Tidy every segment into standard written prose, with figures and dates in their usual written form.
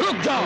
रुक जाओ।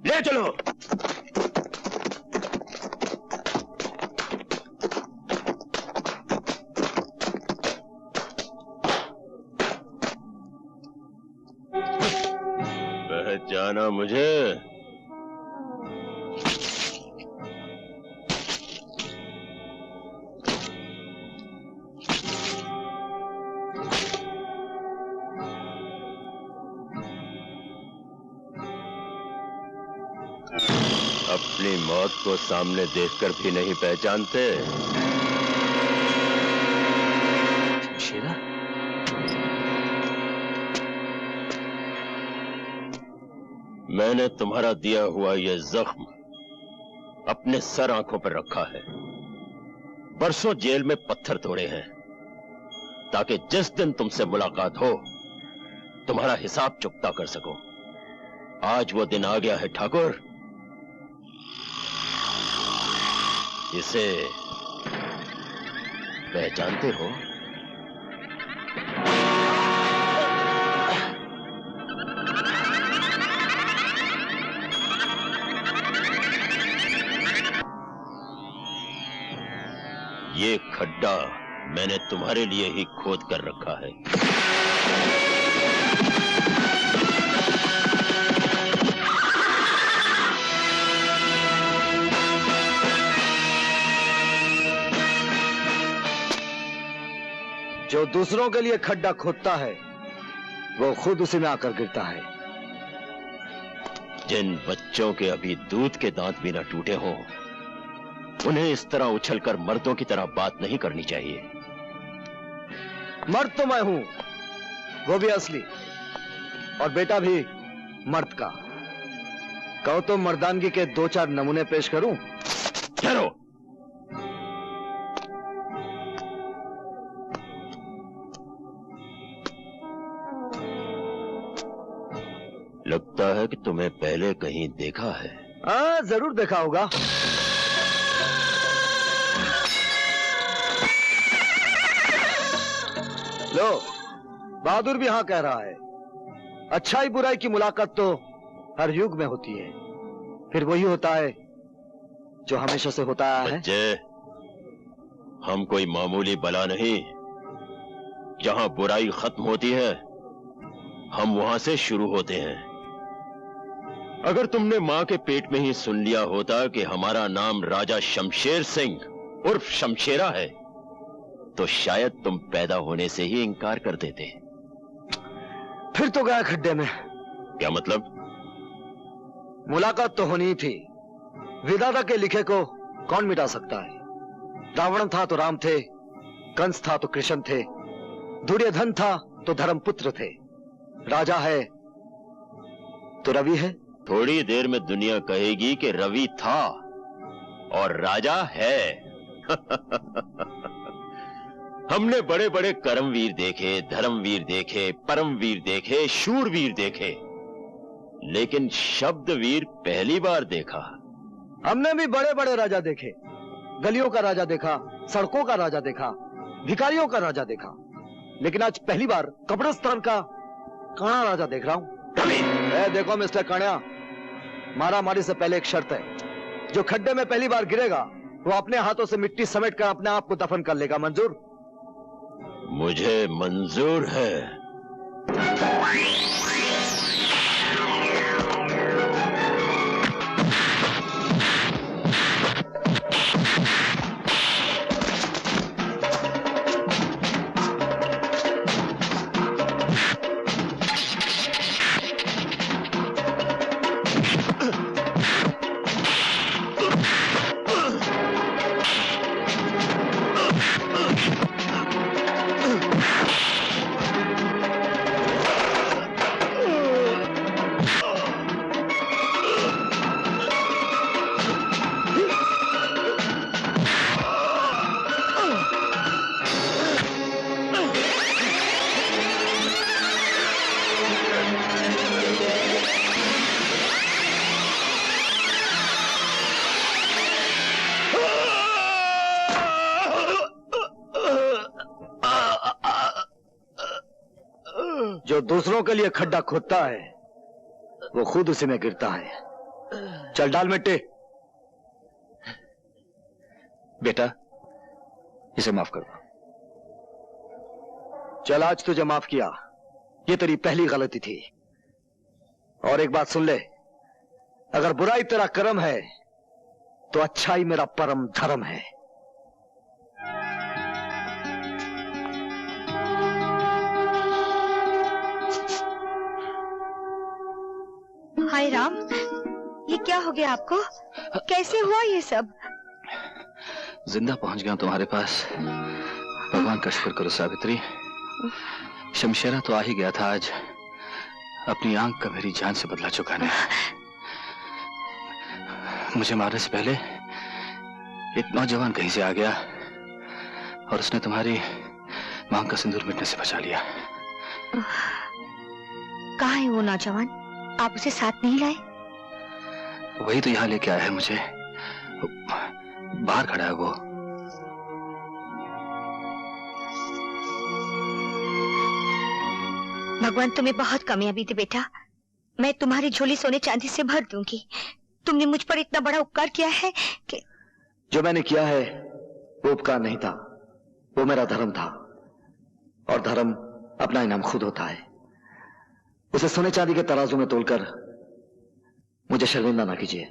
ले चलो। पहचाना मुझे? अपनी मौत को सामने देखकर भी नहीं पहचानते? शेरा? मैंने तुम्हारा दिया हुआ यह जख्म अपने सर आंखों पर रखा है। बरसों जेल में पत्थर तोड़े हैं ताकि जिस दिन तुमसे मुलाकात हो तुम्हारा हिसाब चुकता कर सकूं। आज वो दिन आ गया है ठाकुर। इसे पहचानते हो? ये खड्डा मैंने तुम्हारे लिए ही खोद कर रखा है। जो दूसरों के लिए खड्डा खोदता है वो खुद उसी में आकर गिरता है। जिन बच्चों के अभी दूध के दांत भी न टूटे हों उन्हें इस तरह उछलकर मर्दों की तरह बात नहीं करनी चाहिए। मर्द तो मैं हूं, वो भी असली, और बेटा भी मर्द का। कहो तो मर्दानगी के 2-4 नमूने पेश करूं? ठहरो। लगता है कि तुम्हें पहले कहीं देखा है। हाँ, जरूर देखा होगा। लो, बहादुर भी हाँ कह रहा है। अच्छाई बुराई की मुलाकात तो हर युग में होती है, फिर वही होता है जो हमेशा से होता आया है। बच्चे, हम कोई मामूली बला नहीं। जहां बुराई खत्म होती है हम वहां से शुरू होते हैं। अगर तुमने मां के पेट में ही सुन लिया होता कि हमारा नाम राजा शमशेर सिंह उर्फ शमशेरा है तो शायद तुम पैदा होने से ही इनकार कर देते। फिर तो गया खड्डे में। क्या मतलब? मुलाकात तो होनी ही थी। विधाता के लिखे को कौन मिटा सकता है? रावण था तो राम थे, कंस था तो कृष्ण थे, दुर्योधन था तो धर्मपुत्र थे, राजा है तो रवि है। थोड़ी देर में दुनिया कहेगी कि रवि था और राजा है। हमने बड़े बड़े कर्मवीर देखे, धर्मवीर देखे, परमवीर देखे, शूरवीर देखे, लेकिन शब्दवीर पहली बार देखा। हमने भी बड़े बड़े राजा देखे। गलियों का राजा देखा, सड़कों का राजा देखा, भिखारियों का राजा देखा, लेकिन आज पहली बार कब्रिस्तान का काना राजा देख रहा हूं। देखो मिस्टर कान्या, मारा मारी से पहले एक शर्त है। जो खड्डे में पहली बार गिरेगा वो अपने हाथों से मिट्टी समेट कर अपने आप को दफन कर लेगा। मंजूर? मुझे मंजूर है। जो दूसरों के लिए खड्डा खोदता है वो खुद उसी में गिरता है। चल डाल मिट्टी। बेटा, इसे माफ कर दो। चल, आज तुझे माफ किया, ये तेरी पहली गलती थी। और एक बात सुन ले, अगर बुराई तेरा कर्म है तो अच्छाई मेरा परम धर्म है। हाय राम, ये क्या हो गया आपको? कैसे हुआ ये सब? जिंदा पहुंच गया तुम्हारे पास। भगवान का शुक्र करो सावित्री। शमशेरा तो आ ही गया था आज, अपनी आंख का मेरी जान से बदला चुकाने। मुझे मारने से पहले एक नौजवान कहीं से आ गया और उसने तुम्हारी मांग का सिंदूर मिटने से बचा लिया। कहाँ है वो नौजवान? आप उसे साथ नहीं लाए? वही तो यहाँ लेके आया है मुझे। बाहर खड़ा है वो। भगवान तुम्हें बहुत कामयाबी दे बेटा। मैं तुम्हारी झोली सोने चांदी से भर दूंगी। तुमने मुझ पर इतना बड़ा उपकार किया है कि... जो मैंने किया है वो उपकार नहीं था, वो मेरा धर्म था। और धर्म अपना इनाम खुद होता है। उसे सोने चांदी के तराजू में तोलकर मुझे शर्मिंदा ना कीजिए।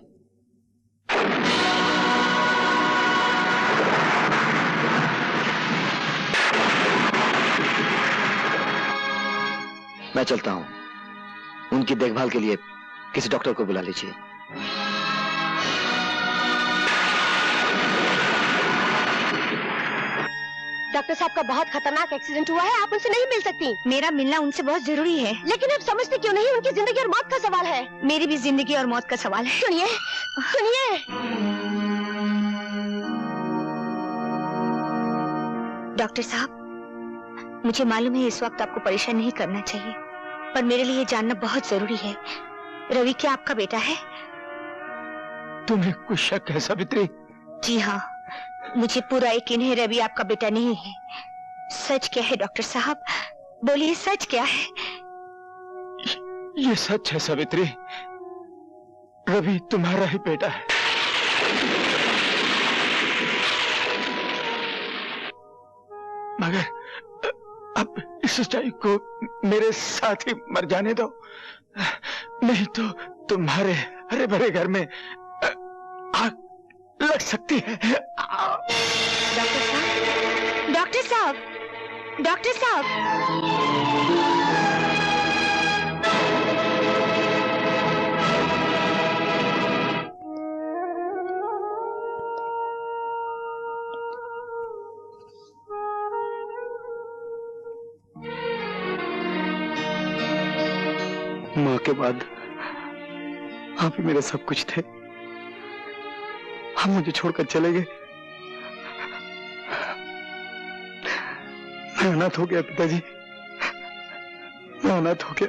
मैं चलता हूं। उनकी देखभाल के लिए किसी डॉक्टर को बुला लीजिए। डॉक्टर साहब का बहुत खतरनाक एक्सीडेंट हुआ है, आप उनसे नहीं मिल सकती। मेरा मिलना उनसे बहुत जरूरी है। लेकिन आप समझते क्यों नहीं? उनकी जिंदगी और मौत का सवाल है। मेरी भी जिंदगी और मौत का सवाल है। सुनिए सुनिए। डॉक्टर साहब, मुझे मालूम है इस वक्त आपको परेशान नहीं करना चाहिए, पर मेरे लिए जानना बहुत जरूरी है। रवि क्या आपका बेटा है? तुम्हें कुछ शक है सावित्री? जी हाँ, मुझे पूरा यकीन है रवि आपका बेटा नहीं है। सच क्या है डॉक्टर साहब? बोलिए, सच क्या है? ये सच है सावित्री, रवि तुम्हारा ही बेटा है। मगर अब इस सच्चाई को मेरे साथ ही मर जाने दो, नहीं तो तुम्हारे हरे भरे घर में आग लग सकती है। डॉक्टर साहब, डॉक्टर साहब, डॉक्टर साहब। माँ के बाद आप ही मेरे सब कुछ थे। हम मुझे छोड़कर चले गए। मैं अनाथ हो गया पिताजी, मैं अनाथ हो गया।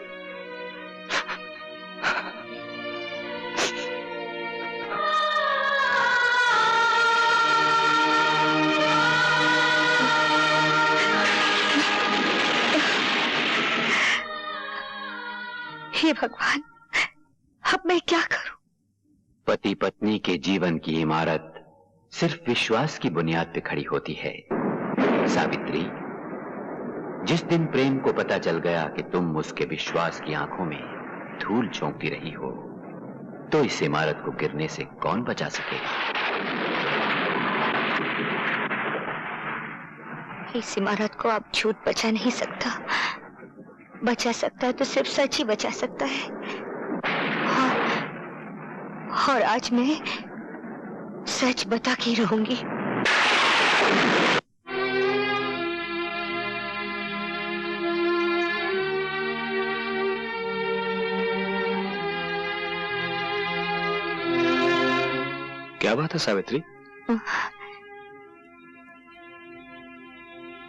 हे भगवान, अब मैं क्या करूं? पति पत्नी के जीवन की इमारत सिर्फ विश्वास की बुनियाद पर खड़ी होती है। सावित्री, जिस दिन प्रेम को पता चल गया कि तुम उसके विश्वास की आंखों में धूल झोंकती रही हो, तो इस इमारत को गिरने से कौन बचा सकेगा? इस इमारत को अब झूठ बचा नहीं सकता। बचा सकता है तो सिर्फ सच ही बचा सकता है। और आज मैं सच बता के रहूंगी। क्या बात है सावित्री?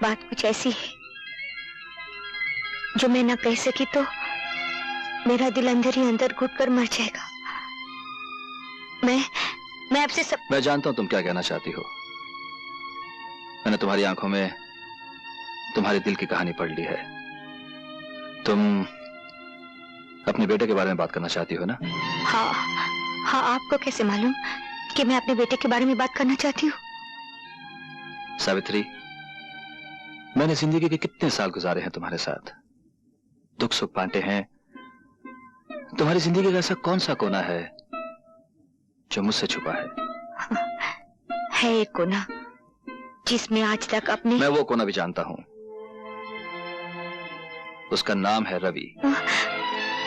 बात कुछ ऐसी है जो मैं ना कह सकी तो मेरा दिल अंदर ही अंदर घुटकर मर जाएगा। मैं आपसे सब... मैं जानता हूं तुम क्या कहना चाहती हो। मैंने तुम्हारी आंखों में तुम्हारे दिल की कहानी पढ़ ली है। तुम अपने बेटे के बारे में बात करना चाहती हो ना? हाँ हाँ, आपको कैसे मालूम कि मैं अपने बेटे के बारे में बात करना चाहती हूँ? सावित्री, मैंने जिंदगी के कितने साल गुजारे हैं तुम्हारे साथ, दुख सुख बांटे हैं। तुम्हारी जिंदगी का ऐसा कौन सा कोना है जो मुझसे छुपा है एक कोना जिसमें आज तक अपने... मैं वो कोना भी जानता हूं। उसका नाम है रवि।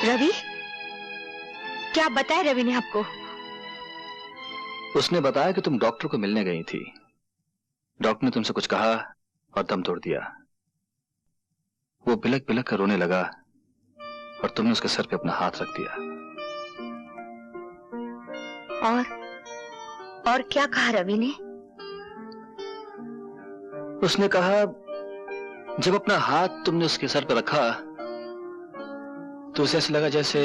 रवि? क्या बताया रवि ने आपको? उसने बताया कि तुम डॉक्टर को मिलने गई थी। डॉक्टर ने तुमसे कुछ कहा और दम तोड़ दिया। वो बिलक बिलक कर रोने लगा और तुमने उसके सर पे अपना हाथ रख दिया। और क्या कहा रवि ने? उसने कहा जब अपना हाथ तुमने उसके सर पर रखा तो उसे ऐसा लगा जैसे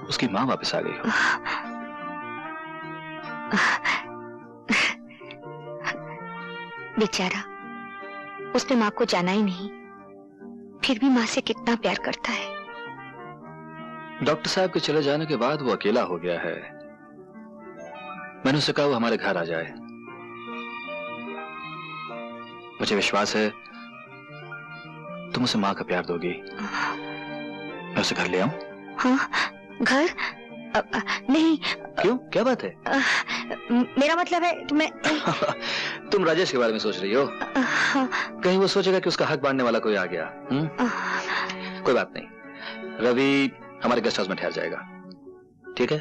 उसकी मां वापस आ गई हो। बेचारा, उसने मां को जाना ही नहीं, फिर भी मां से कितना प्यार करता है। डॉक्टर साहब के चले जाने के बाद वो अकेला हो गया है। मैंने उससे कहा वो हमारे घर आ जाए। मुझे विश्वास है तुम उसे मां का प्यार दोगी। मैं उसे घर ले आऊं? हाँ, घर? नहीं। क्यों, क्या बात है? मेरा मतलब है कि मैं... तुम राजेश के बारे में सोच रही हो? कहीं वो सोचेगा कि उसका हक बांटने वाला कोई आ गया। कोई बात नहीं, रवि हमारे गेस्ट हाउस में ठहर जाएगा, ठीक है?